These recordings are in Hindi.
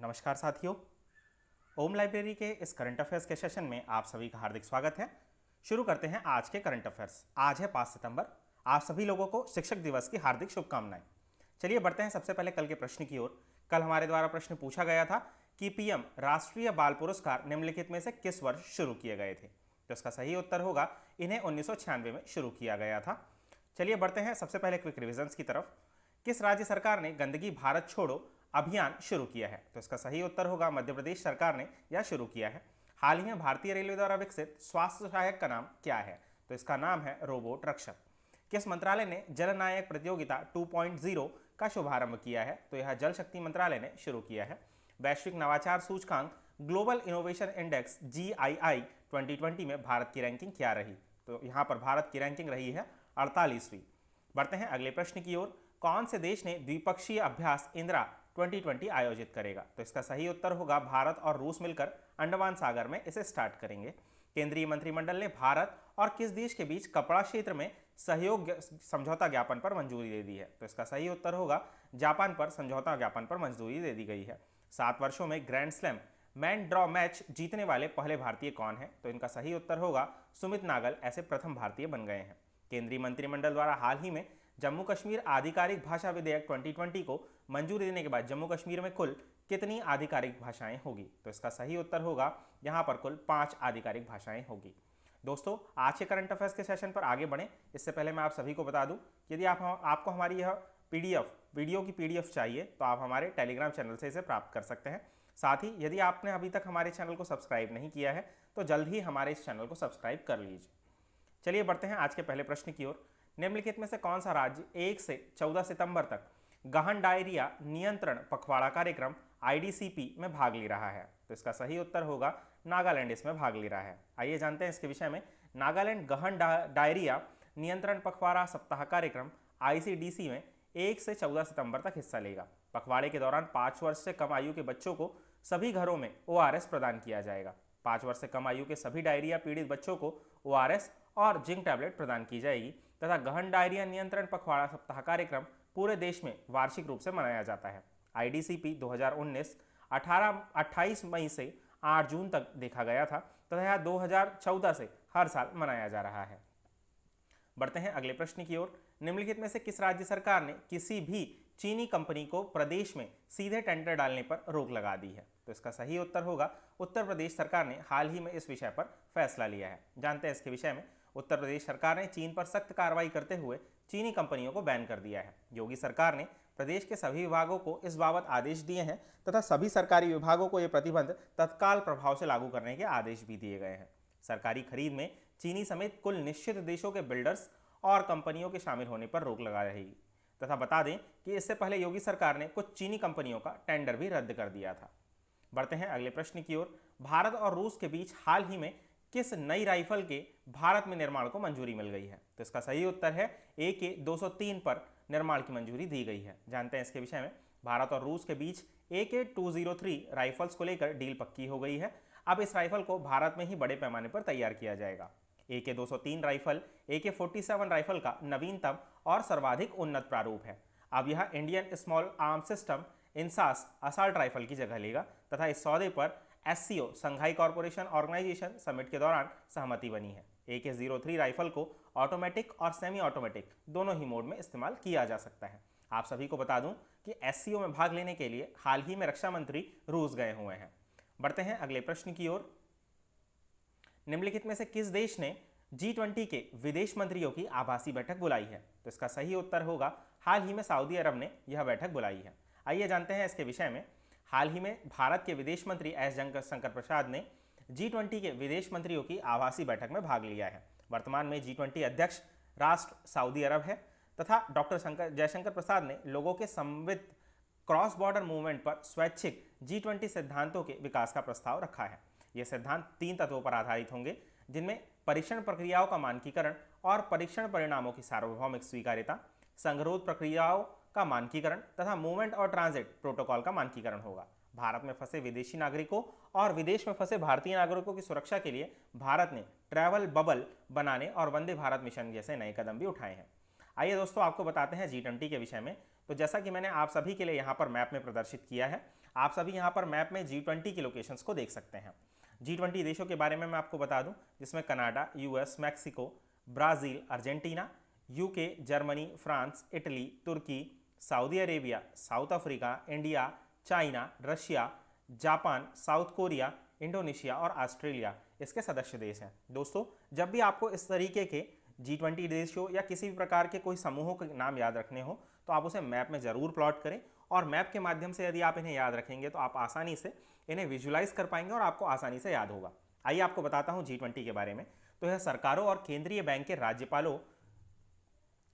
नमस्कार साथियों, ओम लाइब्रेरी के इस करंट अफेयर्स के सेशन में आप सभी का हार्दिक स्वागत है। शुरू करते हैं आज के करंट अफेयर्स। आज है 5 सितंबर। आप सभी लोगों को शिक्षक दिवस की हार्दिक शुभकामनाएं। चलिए बढ़ते हैं सबसे पहले कल के प्रश्न की ओर। कल हमारे द्वारा प्रश्न पूछा गया था कि पीएम राष्ट्रीय बाल पुरस्कार निम्नलिखित में से किस वर्ष शुरू किए गए थे। तो इसका सही उत्तर होगा इन्हें 1996 में शुरू किया गया था। चलिए बढ़ते हैं सबसे पहले क्विक रिविजन्स की तरफ। किस राज्य सरकार ने गंदगी भारत छोड़ो अभियान शुरू किया है? तो इसका सही उत्तर होगा मध्य प्रदेश सरकार ने यह शुरू किया है। हाल ही में भारतीय रेलवे द्वारा विकसित स्वास्थ्य सहायक का नाम क्या है? तो इसका नाम है रोबोट रक्षक। किस मंत्रालय ने जल नायक प्रतियोगिता 2.0 का शुभारंभ किया है? तो यह जल शक्ति मंत्रालय ने शुरू किया है। वैश्विक नवाचार सूचकांक ग्लोबल इनोवेशन इंडेक्स GII 2020 में भारत की रैंकिंग क्या रही? तो यहाँ पर भारत की रैंकिंग रही है 48वीं। बढ़ते हैं अगले प्रश्न की ओर। कौन से देश ने द्विपक्षीय अभ्यास इंदिरा 2020 आयोजित करेगा? तो इसका सही उत्तर होगा भारत और रूस मिलकर अंडमान सागर में इसे स्टार्ट करेंगे। केंद्रीय मंत्रिमंडल ने भारत और किस देश के बीच कपड़ा क्षेत्र में सहयोग समझौता ज्ञापन पर मंजूरी दे दी है? तो इसका सही उत्तर होगा जापान पर समझौता ज्ञापन पर मंजूरी दे दी गई है। 7 वर्षों में grand slam man draw match जीतने वाले पहले भारतीय कौन है? तो इनका सही उत्तर होगा सुमित नागल ऐसे प्रथम भारतीय बन गए हैं। केंद्रीय मंत्रिमंडल द्वारा हाल ही में जम्मू कश्मीर आधिकारिक भाषा विधेयक 2020 को मंजूरी देने के बाद जम्मू कश्मीर में कुल कितनी आधिकारिक भाषाएं होगी? तो इसका सही उत्तर होगा यहां पर कुल 5 आधिकारिक भाषाएं होगी। दोस्तों, आज के करंट अफेयर्स के सेशन पर आगे बढ़ें इससे पहले मैं आप सभी को बता दूं, यदि आपको हमारी यह वीडियो की PDF चाहिए तो आप हमारे टेलीग्राम चैनल से इसे प्राप्त कर सकते हैं। साथ ही यदि आपने अभी तक हमारे चैनल को सब्सक्राइब नहीं किया है तो जल्द ही हमारे इस चैनल को सब्सक्राइब कर लीजिए। चलिए बढ़ते हैं आज के पहले प्रश्न की ओर। निम्नलिखित में से कौन सा राज्य 1 से 14 सितंबर तक गहन डायरिया नियंत्रण पखवाड़ा कार्यक्रम IDCP में भाग ले रहा है? तो इसका सही उत्तर होगा नागालैंड इसमें भाग ले रहा है। आइए जानते हैं इसके विषय में। नागालैंड गहन डायरिया नियंत्रण पखवाड़ा सप्ताह कार्यक्रम ICDC में 1 से 14 सितंबर तक हिस्सा लेगा। पखवाड़े के दौरान 5 वर्ष से कम आयु के बच्चों को सभी घरों में ORS प्रदान किया जाएगा। 5 वर्ष से कम आयु के सभी डायरिया पीड़ित बच्चों को ORS और जिंक टैबलेट प्रदान की जाएगी तथा गहन डायरिया नियंत्रण पखवाड़ा सप्ताह कार्यक्रम पूरे देश में वार्षिक रूप से मनाया जाता है। IDCP 2019 28 मई से 8 जून तक देखा गया था तथा यह 2014 से हर साल मनाया जा रहा है। बढ़ते हैं अगले प्रश्न की ओर। निम्नलिखित में से किस राज्य सरकार ने किसी भी चीनी कंपनी को प्रदेश में सीधे टेंडर डालने पर रोक लगा दी है? तो इसका सही उत्तर होगा उत्तर प्रदेश सरकार ने हाल ही में इस विषय पर फैसला लिया है। जानते हैं इसके विषय में। उत्तर प्रदेश सरकार ने चीन पर सख्त कार्रवाई करते हुए चीनी कंपनियों को बैन कर दिया है। योगी सरकार ने प्रदेश के सभी विभागों को इस बाबत आदेश दिए हैं तथा सभी सरकारी विभागों को यह प्रतिबंध तत्काल प्रभाव से लागू करने के आदेश भी दिए गए हैं। सरकारी खरीद में चीनी समेत कुल निश्चित देशों के बिल्डर्स और कंपनियों के शामिल होने पर रोक लगा रहेगी तथा बता दें कि इससे पहले योगी सरकार ने कुछ चीनी कंपनियों का टेंडर भी रद्द कर दिया था। बढ़ते हैं अगले प्रश्न की ओर। भारत और रूस के बीच हाल ही में किस नई राइफल के भारत में निर्माण को मंजूरी मिल गई है? तो इसका सही उत्तर है AK-203 पर निर्माण की मंजूरी दी गई है। जानते हैं इसके विषय में। भारत और रूस के बीच AK-203 राइफल्स को लेकर डील पक्की हो गई है। अब इस राइफल को भारत में ही बड़े पैमाने पर तैयार किया जाएगा। AK-203 राइफल AK-47 राइफल का नवीनतम और सर्वाधिक उन्नत प्रारूप है। अब यह Indian small arm system INSAS assault rifle की जगह लेगा तथा इस सौदे पर SCO Shanghai corporation organisation summit के दौरान सहमति बनी है। AK-03 राइफल को ऑटोमेटिक और सेमी ऑटोमेटिक दोनों ही मोड में इस्तेमाल किया जा सकता है। आप सभी को बता दूं कि SCO में भाग लेने के लिए हाल ही में रक्षा मंत्री रूस गए हुए हैं। बढ़ते हैं अगले प्रश्न की ओर। निम्नलिखित में से किस देश ने G20 के विदेश मंत्रियों की आभासी बैठक बुलाई है? तो इसका सही उत्तर होगा हाल ही में सऊदी अरब ने यह बैठक बुलाई है। आइए जानते हैं इसके विषय में। हाल ही में भारत के विदेश मंत्री S जयशंकर प्रसाद ने G20 के विदेश मंत्रियों की आभासी बैठक में भाग लिया है। वर्तमान में G20 अध्यक्ष राष्ट्र सऊदी अरब है तथा डॉक्टर जयशंकर प्रसाद ने लोगों के समन्वित क्रॉस बॉर्डर मूवमेंट पर स्वैच्छिक G20 सिद्धांतों के विकास का प्रस्ताव रखा है। ये सिद्धांत 3 तत्वों पर आधारित होंगे, जिनमें परीक्षण प्रक्रियाओं का मानकीकरण और परीक्षण परिणामों की सार्वभौमिक स्वीकार्यता, संगरोध प्रक्रियाओं का मानकीकरण तथा मूवमेंट और ट्रांजिट प्रोटोकॉल का मानकीकरण होगा। भारत में फंसे विदेशी नागरिकों और विदेश में फंसे भारतीय नागरिकों की सुरक्षा के लिए भारत ने ट्रैवल बबल बनाने और वंदे भारत मिशन जैसे नए कदम भी उठाए हैं। आइए दोस्तों आपको बताते हैं G20 के विषय में। तो जैसा कि मैंने आप सभी के लिए यहाँ पर मैप में प्रदर्शित किया है, आप सभी यहाँ पर मैप में G20 की लोकेशंस को देख सकते हैं। G20 देशों के बारे में मैं आपको बता दूं, जिसमें Canada, US, Mexico, Brazil, Argentina, UK, Germany, France, Italy, Turkey, Saudi Arabia, South Africa, India, China, Russia, Japan, South Korea, Indonesia और ऑस्ट्रेलिया इसके सदस्य देश हैं। दोस्तों, जब भी आपको इस तरीके के G20 देशों या किसी भी प्रकार के कोई समूहों के नाम याद रखने हो तो आप उसे मैप में ज़रूर प्लॉट करें, और मैप के माध्यम से यदि आप इन्हें याद रखेंगे तो आप आसानी से इन्हें विजुलाइज कर पाएंगे और आपको आसानी से याद होगा। आइए आपको बताता हूँ G20 के बारे में। तो यह सरकारों और केंद्रीय बैंक के राज्यपालों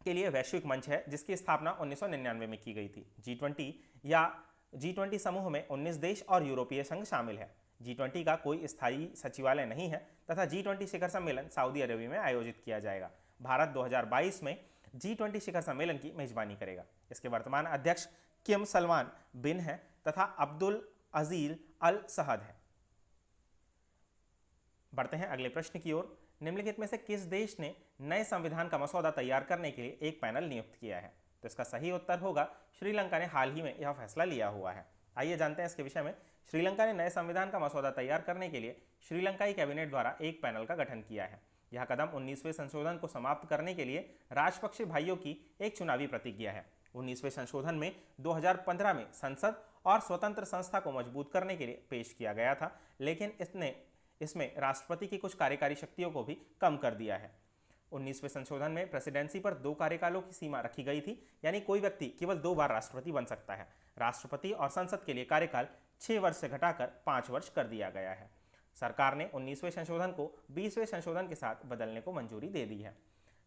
के लिए वैश्विक मंच है, जिसकी स्थापना 1999 में की गई थी। G20 समूह में 19 देश और यूरोपीय संघ शामिल है। G20 का कोई स्थायी सचिवालय नहीं है तथा G20 शिखर सम्मेलन सऊदी अरबिया में आयोजित किया जाएगा। भारत 2022 में G20 शिखर सम्मेलन की मेजबानी करेगा। इसके वर्तमान अध्यक्ष किम सलमान बिन है तथा अब्दुल अजीज अल सहद है। बढ़ते हैं अगले प्रश्न की ओर। निम्नलिखित में से किस देश ने नए संविधान का मसौदा तैयार करने के लिए एक पैनल नियुक्त किया है? तो इसका सही उत्तर होगा श्रीलंका ने हाल ही में यह फैसला लिया हुआ है। आइए जानते हैं इसके विषय में। श्रीलंका ने नए संविधान का मसौदा तैयार करने के लिए श्रीलंकाई कैबिनेट द्वारा एक पैनल का गठन किया है। यह कदम 19वें संशोधन को समाप्त करने के लिए राजपक्षे भाइयों की एक चुनावी प्रतिज्ञा है। 19वें संशोधन में 2015 में संसद और स्वतंत्र संस्था को मजबूत करने के लिए पेश किया गया था, लेकिन इसमें राष्ट्रपति की कुछ कार्यकारी शक्तियों को भी कम कर दिया है। 19वें संशोधन में प्रेसिडेंसी पर 2 कार्यकालों की सीमा रखी गई थी, यानी कोई व्यक्ति केवल 2 बार राष्ट्रपति बन सकता है। राष्ट्रपति और संसद के लिए कार्यकाल 6 वर्ष से घटाकर 5 वर्ष कर दिया गया है। सरकार ने 19वें संशोधन को 20वें संशोधन के साथ बदलने को मंजूरी दे दी है।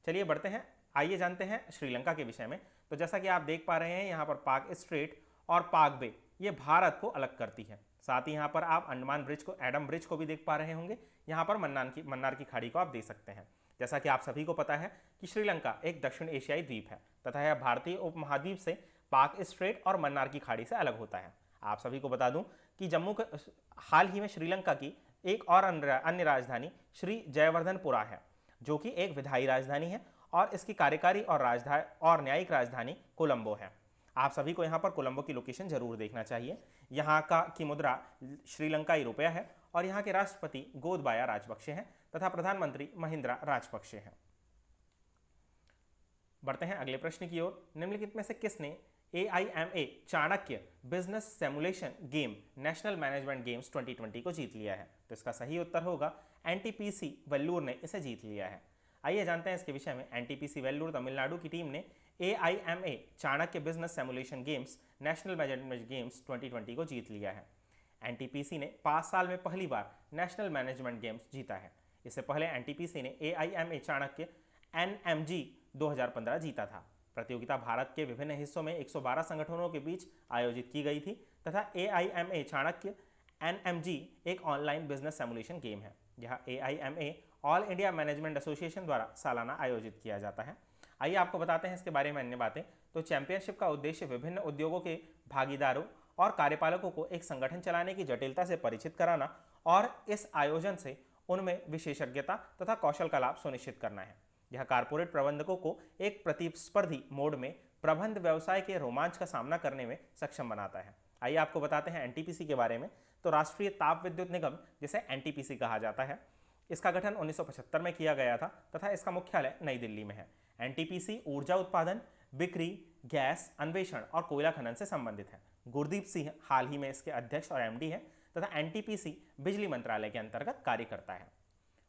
चलिए बढ़ते हैं, आइए जानते हैं श्रीलंका के विषय में। तो जैसा कि आप देख पा रहे हैं, यहाँ पर पाक स्ट्रेट और पाक बे ये भारत को अलग करती है। साथ ही यहाँ पर आप अंडमान ब्रिज को, एडम ब्रिज को भी देख पा रहे होंगे। यहाँ पर मन्नार की खाड़ी को आप देख सकते हैं। जैसा कि आप सभी को पता है कि श्रीलंका एक दक्षिण एशियाई द्वीप है तथा यह भारतीय उपमहाद्वीप से पाक स्ट्रेट और मन्नार की खाड़ी से अलग होता है। आप सभी को बता दूं कि हाल ही में श्रीलंका की एक और अन्य राजधानी श्री जयवर्धनपुरा है, जो कि एक विधायी राजधानी है, और इसकी कार्यकारी और न्यायिक राजधानी कोलंबो है। आप सभी को यहाँ पर कोलंबो की लोकेशन जरूर देखना चाहिए। यहाँ की मुद्रा श्रीलंकाई रुपया है और यहाँ के राष्ट्रपति गोदबाया राजपक्षे हैं तथा प्रधानमंत्री महिंद्रा राजपक्षे हैं। बढ़ते हैं अगले प्रश्न की ओर। निम्नलिखित में से किसने AIMA Chanakya business simulation game national management games 2020 को जीत लिया है? तो इसका सही उत्तर होगा NTPC वेल्लूर ने इसे जीत लिया है। आइए जानते हैं इसके विषय में। NTPC वेल्लूर तमिलनाडु की टीम ने AIMA Chanakya business simulation games national management games 2020 को जीत लिया है। NTPC ने 5 साल में पहली बार नेशनल मैनेजमेंट गेम्स जीता है। इससे पहले NTPC ने AIMA चाणक्य NMG 2015 जीता था। प्रतियोगिता भारत के विभिन्न हिस्सों में 112 संगठनों के बीच आयोजित की गई थी तथा AIMA चाणक्य NMG एक ऑनलाइन बिजनेस सिमुलेशन गेम है। यह AIMA all India management association द्वारा सालाना आयोजित किया जाता है। आइए आपको बताते हैं इसके बारे में अन्य बातें। तो चैंपियनशिप का उद्देश्य विभिन्न उद्योगों के भागीदारों और कार्यपालकों को एक संगठन चलाने की जटिलता से परिचित कराना और इस आयोजन से उनमें विशेषज्ञता तथा कौशल का लाभ सुनिश्चित करना है। यह कारपोरेट प्रबंधकों को एक प्रतिस्पर्धी मोड में प्रबंध व्यवसाय के रोमांच का सामना करने में सक्षम बनाता है। आइए आपको बताते हैं NTPC के बारे में। तो राष्ट्रीय ताप विद्युत निगम, जिसे NTPC कहा जाता है, इसका गठन 1975 में किया गया था तथा इसका मुख्यालय नई दिल्ली में है। NTPC ऊर्जा उत्पादन, बिक्री, गैस अन्वेषण और कोयला खनन से संबंधित है। गुरदीप सिंह हाल ही में इसके अध्यक्ष और MD है तथा NTPC बिजली मंत्रालय के अंतर्गत कार्य करता है।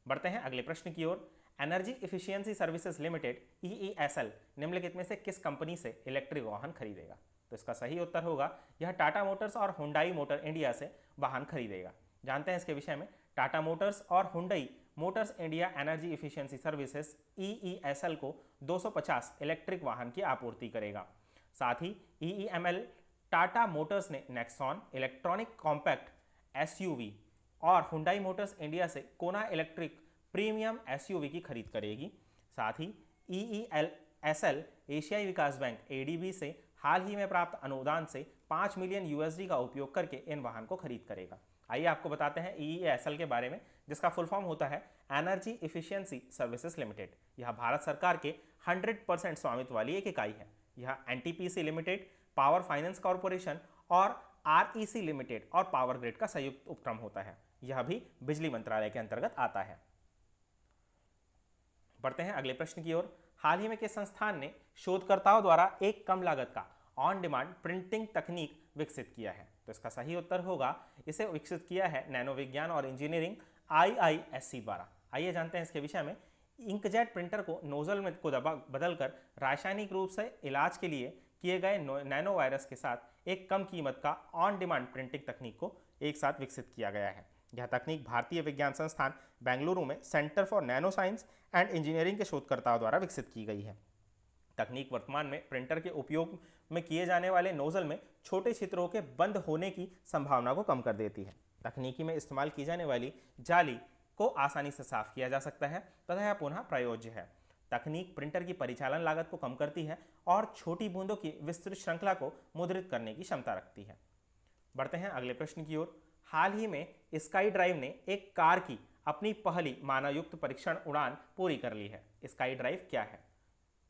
बढ़ते हैं अगले प्रश्न की ओर। Energy efficiency services limited EESL निम्नलिखित में से किस कंपनी से इलेक्ट्रिक वाहन खरीदेगा? तो इसका सही उत्तर होगा यह टाटा मोटर्स और हुंडई मोटर इंडिया से वाहन खरीदेगा। जानते हैं इसके विषय में। टाटा मोटर्स और Hyundai Motors India energy efficiency services EESL को 250 इलेक्ट्रिक वाहन की आपूर्ति करेगा। साथ ही EEML टाटा मोटर्स ने नेक्सॉन इलेक्ट्रॉनिक कॉम्पैक्ट SUV और हुंडई मोटर्स इंडिया से कोना इलेक्ट्रिक प्रीमियम SUV की खरीद करेगी। साथ ही EESL एशियाई विकास बैंक ADB से हाल ही में प्राप्त अनुदान से $5 मिलियन का उपयोग करके इन वाहन को खरीद करेगा। आइए आपको बताते हैं EESL के बारे में, जिसका फुल फॉर्म होता है एनर्जी इफिशियंसी सर्विसेज लिमिटेड। यह भारत सरकार के 100% स्वामित्व वाली एक इकाई है। यह NTPC limited, power finance corporation और REC लिमिटेड और पावर ग्रिड का संयुक्त उपक्रम होता है। यह भी बिजली मंत्रालय के अंतर्गत आता है। बढ़ते हैं अगले प्रश्न की ओर। हाल ही में किस संस्थान ने शोधकर्ताओं द्वारा एक कम लागत का ऑन डिमांड प्रिंटिंग तकनीक विकसित किया है? तो इसका सही उत्तर होगा, इसे विकसित किया है नैनो विज्ञान और इंजीनियरिंग IISc द्वारा। आइए जानते हैं इसके विषय में। इंकजेट प्रिंटर को नोजल में को बदलकर रासायनिक रूप से इलाज के लिए किए गए नैनो वायरस के साथ एक कम कीमत का ऑन डिमांड प्रिंटिंग तकनीक को एक साथ विकसित किया गया है। यह तकनीक भारतीय विज्ञान संस्थान बेंगलुरु में centre for nano science and engineering के शोधकर्ताओं द्वारा विकसित की गई है। तकनीक वर्तमान में प्रिंटर के उपयोग में किए जाने वाले नोजल में छोटे छिद्रों के बंद होने की संभावना को कम कर देती है। तकनीकी में इस्तेमाल की जाने वाली जाली को आसानी से साफ किया जा सकता है तथा यह पुनः प्रयोज्य है। तकनीक प्रिंटर की परिचालन लागत को कम करती है और छोटी बूंदों की विस्तृत श्रृंखला को मुद्रित करने की क्षमता रखती है। बढ़ते हैं अगले प्रश्न की ओर। हाल ही में स्काई ड्राइव ने एक कार की अपनी पहली मानवयुक्त परीक्षण उड़ान पूरी कर ली है। स्काई ड्राइव क्या है?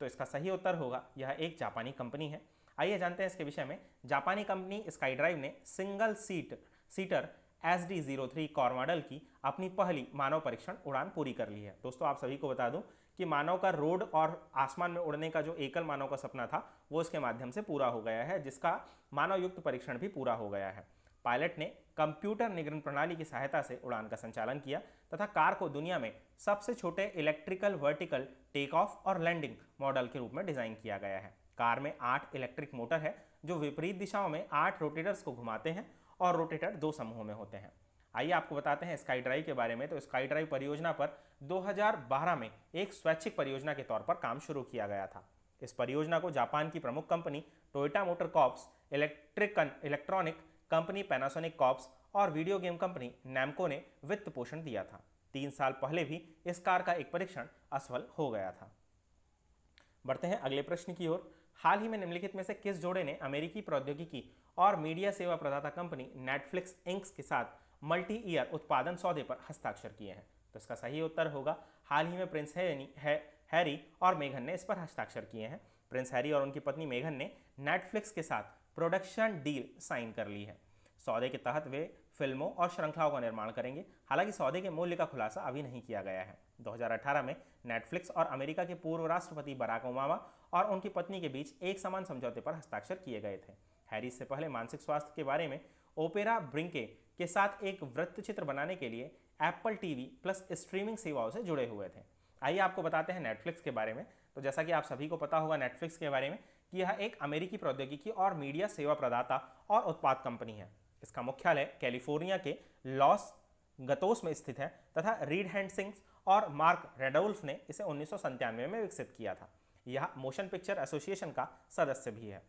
तो इसका सही उत्तर होगा, यह एक जापानी कंपनी है। आइए जानते हैं इसके विषय में। जापानी कंपनी स्काई ड्राइव ने single seater SD-03 core model की अपनी पहली मानव परीक्षण उड़ान पूरी कर ली है। दोस्तों आप सभी को बता दूं कि मानव का रोड और आसमान में उड़ने का जो एकल मानव का सपना था वो इसके माध्यम से पूरा हो गया है, जिसका मानव युक्त परीक्षण भी पूरा हो गया है। पायलट ने कंप्यूटर नियंत्रण प्रणाली की सहायता से उड़ान का संचालन किया तथा कार को दुनिया में सबसे छोटे इलेक्ट्रिकल वर्टिकल टेक ऑफ और लैंडिंग मॉडल के रूप में डिजाइन किया गया है। कार में 8 इलेक्ट्रिक मोटर है जो विपरीत दिशाओं में 8 रोटेटर्स को घुमाते हैं और रोटेटर 2 समूहों में होते हैं। आइए आपको बताते हैं स्काई ड्राइव के बारे में। तो स्काई ड्राइव परियोजना पर 2012 में एक स्वैच्छिक परियोजना के तौर पर काम शुरू किया गया था। इस परियोजना को जापान की प्रमुख company Toyota motor corps, electronic company Panasonic corps और वीडियो गेम कंपनी नैमको ने वित्त पोषण दिया था। 3 साल पहले भी इस कार का एक परीक्षण असफल हो गया था। बढ़ते हैं अगले प्रश्न की ओर। हाल ही में निम्नलिखित में से किस जोड़े ने अमेरिकी प्रौद्योगिकी और मीडिया सेवा प्रदाता कंपनी नेटफ्लिक्स इंक के साथ मल्टी ईयर उत्पादन सौदे पर हस्ताक्षर किए हैं? तो इसका सही उत्तर होगा, हाल ही में प्रिंस हैरी और मेघन ने इस पर हस्ताक्षर किए हैं। प्रिंस हैरी और उनकी पत्नी मेघन ने नेटफ्लिक्स के साथ प्रोडक्शन डील साइन कर ली है। सौदे के तहत वे फिल्मों और श्रृंखलाओं का निर्माण करेंगे। हालांकि सौदे के मूल्य का खुलासा अभी नहीं किया गया है। 2018 में नेटफ्लिक्स और अमेरिका के पूर्व राष्ट्रपति बराक ओबामा और उनकी पत्नी के बीच एक समान समझौते पर हस्ताक्षर किए गए थे। हैरी इससे पहले मानसिक स्वास्थ्य के बारे में ओपेरा ब्रिंके के साथ एक वृत्तचित्र बनाने के लिए एप्पल TV प्लस स्ट्रीमिंग सेवाओं से जुड़े हुए थे। आइए आपको बताते हैं नेटफ्लिक्स के बारे में। तो जैसा कि आप सभी को पता होगा नेटफ्लिक्स के बारे में कि यह एक अमेरिकी प्रौद्योगिकी और मीडिया सेवा प्रदाता और उत्पाद कंपनी है। इसका मुख्यालय कैलिफोर्निया के लॉस गतोस में स्थित है तथा रीड हैंडसिंग्स और मार्क रेडोल्फ ने इसे 1997 में विकसित किया था। यह मोशन पिक्चर एसोसिएशन का सदस्य भी है।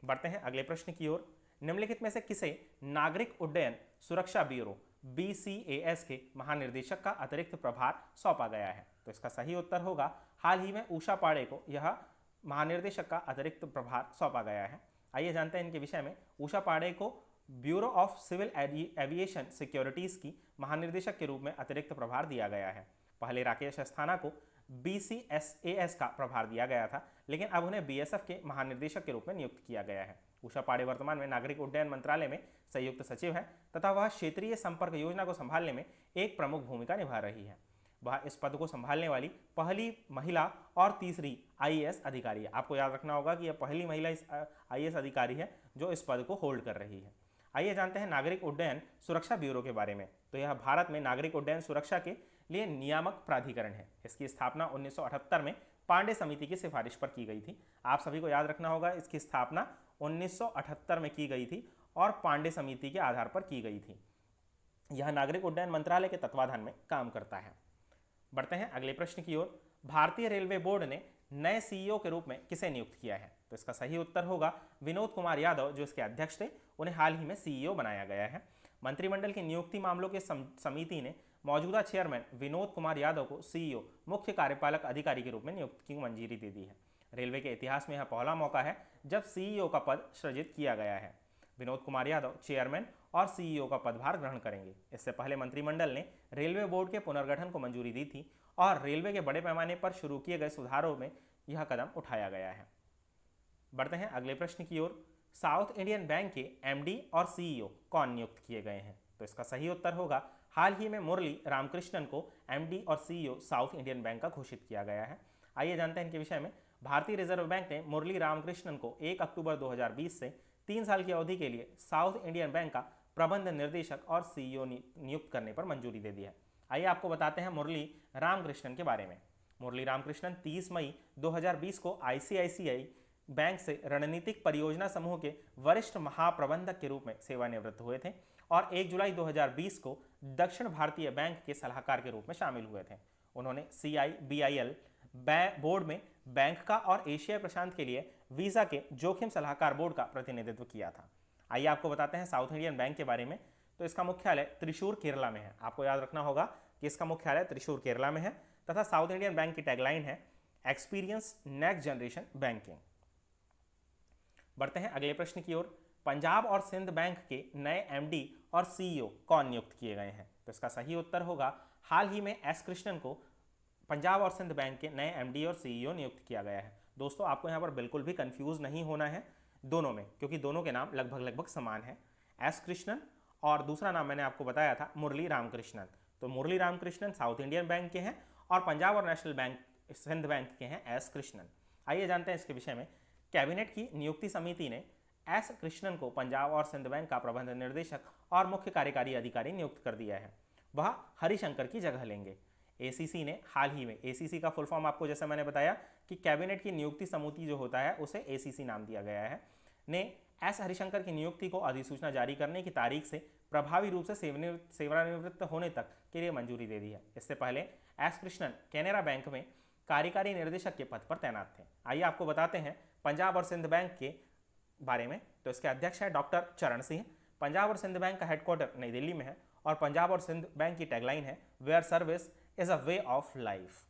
बढ़ते हैं अगले प्रश्न की ओर। निम्नलिखित में से किसे नागरिक उड्डयन सुरक्षा ब्यूरो BCAS के महानिर्देशक का अतिरिक्त प्रभार सौंपा गया है? तो इसका सही उत्तर होगा, हाल ही में उषा पांडे को यह महानिर्देशक का अतिरिक्त प्रभार सौंपा गया है। आइए जानते हैं इनके विषय में। उषा पांडे को bureau of civil aviation securities की महानिर्देशक के रूप में अतिरिक्त प्रभार दिया गया है। पहले राकेश अस्थाना को BCSAS का प्रभार दिया गया था, लेकिन अब उन्हें BSF के महानिर्देशक के रूप में नियुक्त किया गया है। उषा पांडे वर्तमान में नागरिक उड्डयन मंत्रालय में संयुक्त सचिव है तथा वह क्षेत्रीय संपर्क योजना को संभालने में एक प्रमुख भूमिका निभा रही है। वह इस पद को संभालने वाली पहली महिला और तीसरी IAS अधिकारी है। आपको याद रखना होगा कि यह पहली महिला IAS अधिकारी है जो इस पद को होल्ड कर रही है। आइए जानते हैं नागरिक उड्डयन सुरक्षा ब्यूरो के बारे में। तो यह भारत में नागरिक उड्डयन सुरक्षा के लिए नियामक प्राधिकरण है। इसकी स्थापना 1978 में पांडे समिति की सिफारिश पर की गई थी। आप सभी को याद रखना होगा, इसकी स्थापना 1978 में की गई थी और पांडे समिति के आधार पर की गई थी। यह नागरिक उड्डयन मंत्रालय के तत्वाधान में काम करता है। बढ़ते हैं अगले प्रश्न की ओर। भारतीय रेलवे बोर्ड ने नए CEO के रूप में किसे नियुक्त किया है? तो इसका सही उत्तर होगा विनोद कुमार यादव, जो इसके अध्यक्ष थे। उन्हें हाल ही में CEO बनाया गया है। मंत्रिमंडल की नियुक्ति मामलों की समिति ने मौजूदा चेयरमैन विनोद कुमार यादव को CEO मुख्य कार्यपालक अधिकारी के रूप में नियुक्ति की मंजूरी दे दी है। रेलवे के इतिहास में यह पहला मौका है जब CEO का पद सृजित किया गया है। विनोद कुमार यादव चेयरमैन और सीईओ का पदभार ग्रहण करेंगे। इससे पहले मंत्रिमंडल ने रेलवे बोर्ड के पुनर्गठन को मंजूरी दी थी और रेलवे के बड़े पैमाने पर शुरू किए गए सुधारों में यह कदम उठाया गया है। बढ़ते हैं अगले प्रश्न की ओर। साउथ इंडियन बैंक के एमडी और सीईओ कौन नियुक्त किए गए हैं? तो इसका सही उत्तर होगा हाल ही में मुरली रामकृष्णन को एमडी और सीईओ साउथ इंडियन बैंक का घोषित किया गया है। आइए जानते हैं इनके विषय में। भारतीय रिजर्व बैंक ने मुरली रामकृष्णन को 1 अक्टूबर 2020 से 3 साल की अवधि के लिए साउथ इंडियन बैंक का प्रबंध निर्देशक और सीईओ नियुक्त करने पर मंजूरी दे दी है। आइए आपको बताते हैं मुरली रामकृष्णन के बारे में। मुरली रामकृष्णन 30 मई 2020 को आईसीआईसीआई बैंक से रणनीतिक परियोजना समूह के वरिष्ठ महाप्रबंधक के रूप में सेवानिवृत्त हुए थे और 1 जुलाई 2020 को दक्षिण भारतीय बैंक के सलाहकार के रूप में शामिल हुए थे। उन्होंने CIBIL बोर्ड में बैंक का और एशिया प्रशांत के लिए वीजा के जोखिम सलाहकार बोर्ड का प्रतिनिधित्व किया था। आइए आपको बताते हैं साउथ इंडियन बैंक के बारे में। तो इसका मुख्यालय त्रिशूर केरला में है। आपको याद रखना होगा कि इसका मुख्यालय त्रिशूर केरला में है तथा साउथ इंडियन बैंक की टैगलाइन है एक्सपीरियंस नेक्स्ट जनरेशन बैंकिंग। बढ़ते हैं अगले प्रश्न की ओर। पंजाब और सिंध बैंक के नए एमडी और सीईओ कौन नियुक्त किए गए हैं? तो इसका सही उत्तर होगा हाल ही में एस कृष्णन को पंजाब और सिंध बैंक के नए एमडी और सीईओ नियुक्त किया गया है। दोस्तों आपको यहाँ पर बिल्कुल भी कंफ्यूज नहीं होना है दोनों में, क्योंकि दोनों के नाम लगभग समान है। एस कृष्णन और दूसरा नाम मैंने आपको बताया था मुरली रामकृष्णन। तो मुरली रामकृष्णन साउथ इंडियन बैंक के हैं और पंजाब और नेशनल बैंक सिंध बैंक के हैं एस कृष्णन। आइए जानते हैं इसके विषय में। कैबिनेट की नियुक्ति समिति ने एस कृष्णन को पंजाब और सिंध बैंक का प्रबंध निर्देशक और मुख्य कार्यकारी अधिकारी नियुक्त कर दिया है। वह हरिशंकर की जगह लेंगे। एसीसी ने हाल ही में, एसीसी का फुल फॉर्म आपको जैसे मैंने बताया कि कैबिनेट की नियुक्ति समिति जो होता है उसे एसीसी नाम दिया गया है, ने एस हरिशंकर की नियुक्ति को अधिसूचना जारी करने की तारीख से प्रभावी रूप से सेवानिवृत्त होने तक के लिए मंजूरी दे दी है। इससे पहले एस कृष्णन कैनरा बैंक में कार्यकारी निर्देशक के पद पर तैनात थे। आइए आपको बताते हैं पंजाब और सिंध बैंक के बारे में। तो इसके अध्यक्ष हैं डॉक्टर चरण सिंह। पंजाब और सिंध बैंक का हेडक्वार्टर नई दिल्ली में है और पंजाब और सिंध बैंक की टैगलाइन है where service is a way of life.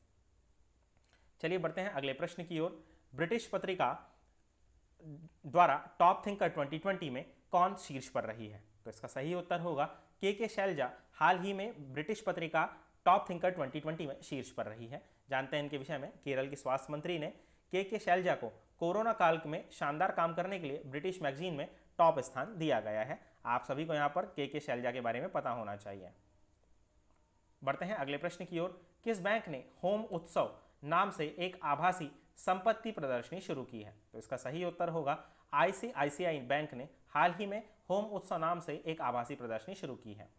चलिए बढ़ते हैं अगले प्रश्न की ओर। ब्रिटिश पत्रिका द्वारा टॉप थिंकर 2020 में कौन शीर्ष पर रही है? तो इसका सही उत्तर होगा के शैलजा हाल ही में ब्रिटिश पत्रिका टॉप थिंकर 2020 में शीर्ष पर रही है। जानते हैं इनके विषय में। केरल की स्वास्थ्य मंत्री ने के शैलजा को कोरोना काल में शानदार काम करने के लिए ब्रिटिश मैगजीन में टॉप स्थान दिया गया है। आप सभी को यहाँ पर के शैलजा के बारे में पता होना चाहिए। बढ़ते हैं अगले प्रश्न की ओर। किस बैंक ने होम उत्सव नाम से एक आभासी संपत्ति प्रदर्शनी शुरू की है? तो इसका सही उत्तर होगा आईसीआईसीआई बैंक ने हाल ही में होम उत्सव नाम से एक आभासी प्रदर्शनी शुरू की है।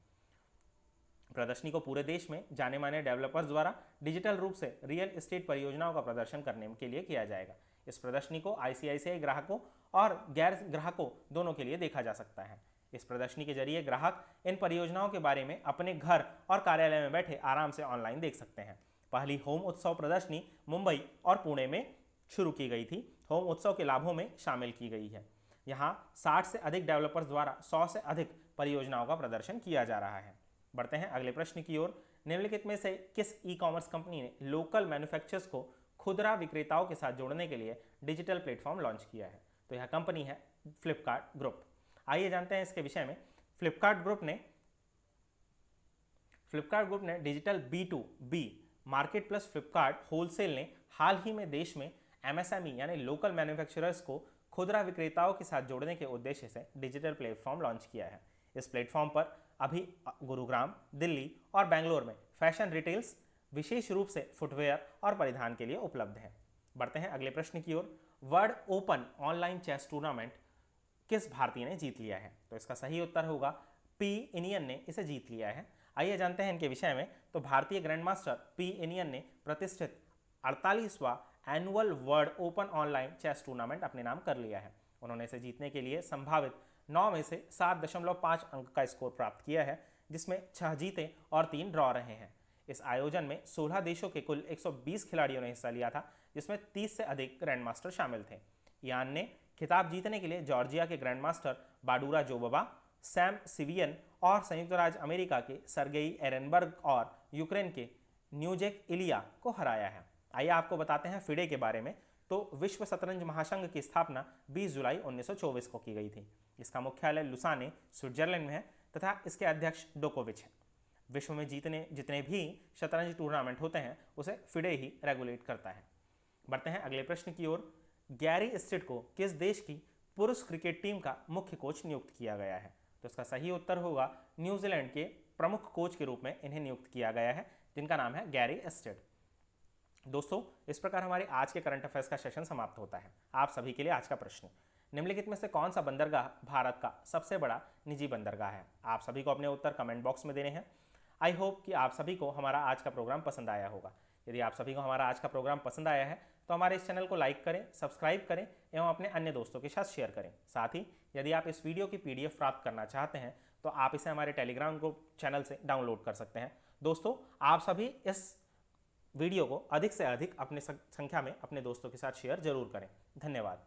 प्रदर्शनी को पूरे देश में जाने माने डेवलपर्स द्वारा डिजिटल रूप से रियल एस्टेट परियोजनाओं का प्रदर्शन करने के लिए किया जाएगा। इस प्रदर्शनी को आईसीआईसीआई ग्राहकों और गैर ग्राहकों दोनों के लिए देखा जा सकता है। इस प्रदर्शनी के जरिए ग्राहक इन परियोजनाओं के बारे में अपने घर और कार्यालय में बैठे आराम से ऑनलाइन देख सकते हैं। पहली होम उत्सव प्रदर्शनी मुंबई और पुणे में शुरू की गई थी। होम उत्सव के लाभों में शामिल की गई है। यहाँ 60 से अधिक डेवलपर्स द्वारा 100 से अधिक परियोजनाओं का प्रदर्शन किया जा रहा है। बढ़ते हैं अगले प्रश्न की ओर। निम्नलिखित में से किस ई कॉमर्स कंपनी ने लोकल मैन्युफैक्चरर्स को खुदरा विक्रेताओं के साथ जोड़ने के लिए डिजिटल प्लेटफॉर्म लॉन्च किया है? तो यह कंपनी है फ्लिपकार्ट ग्रुप। आइए जानते हैं इसके विषय में। फ्लिपकार्ट ग्रुप ने digital B2B market plus Flipkart wholesale ने हाल ही में देश में MSME यानी लोकल मैन्युफैक्चरर्स को खुदरा विक्रेताओं के साथ जोड़ने के उद्देश्य से डिजिटल प्लेटफॉर्म लॉन्च किया है। इस प्लेटफॉर्म पर अभी गुरुग्राम, दिल्ली और बेंगलोर में फैशन रिटेल्स विशेष रूप से फुटवेयर और परिधान के लिए उपलब्ध है। बढ़ते हैं अगले प्रश्न की ओर। World open online chess tournament किस भारतीय ने जीत लिया है? तो इसका सही उत्तर होगा पी इनियन ने इसे जीत लिया है। आइए जानते हैं इनके विषय में। तो भारतीय ग्रैंड मास्टर पी इनियन ने प्रतिष्ठित 48वां annual world open online chess tournament अपने नाम कर लिया है। उन्होंने इसे जीतने के लिए संभावित 9 में से 7.5 अंक का स्कोर प्राप्त किया है, जिसमें 6 जीते और 3 ड्रॉ रहे हैं। इस आयोजन में 16 देशों के कुल 120 खिलाड़ियों ने हिस्सा लिया था, जिसमें 30 से अधिक ग्रैंड मास्टर शामिल थे। यान ने खिताब जीतने के लिए जॉर्जिया के ग्रैंड मास्टर बाडूरा जोबोवा, सैम सिवियन और संयुक्त राज्य अमेरिका के सर्गेई एरेनबर्ग और यूक्रेन के न्यूजेक इलिया को हराया है। आइए आपको बताते हैं फिडे के बारे में। तो विश्व शतरंज महासंघ की स्थापना 20 जुलाई 1924 को की गई थी। इसका मुख्यालय लुसाने स्विट्जरलैंड में है तथा इसके अध्यक्ष डोकोविच हैं। विश्व में जितने भी शतरंज टूर्नामेंट होते हैं उसे फिडे ही रेगुलेट करता है। बढ़ते हैं अगले प्रश्न की ओर। गैरी स्टेड को किस देश की पुरुष क्रिकेट टीम का मुख्य कोच नियुक्त किया गया है? तो इसका सही उत्तर होगा न्यूजीलैंड के प्रमुख कोच के रूप में इन्हें नियुक्त किया गया है, जिनका नाम है गैरी स्टेड। दोस्तों, इस प्रकार हमारे आज के करंट अफेयर्स का सेशन समाप्त होता है। आप सभी के लिए आज का प्रश्न, निम्नलिखित में से कौन सा बंदरगाह भारत का सबसे बड़ा निजी बंदरगाह है? आप सभी को अपने उत्तर कमेंट बॉक्स में देने हैं। आई होप कि आप सभी को हमारा आज का प्रोग्राम पसंद आया होगा। यदि आप सभी को हमारा आज का प्रोग्राम पसंद आया है तो हमारे इस चैनल को लाइक करें, सब्सक्राइब करें एवं अपने अन्य दोस्तों के साथ शेयर करें। साथ ही यदि आप इस वीडियो की PDF प्राप्त करना चाहते हैं तो आप इसे हमारे टेलीग्राम ग्रुप चैनल से डाउनलोड कर सकते हैं। दोस्तों, आप सभी इस वीडियो को अधिक से अधिक अपने संख्या में अपने दोस्तों के साथ शेयर जरूर करें। धन्यवाद।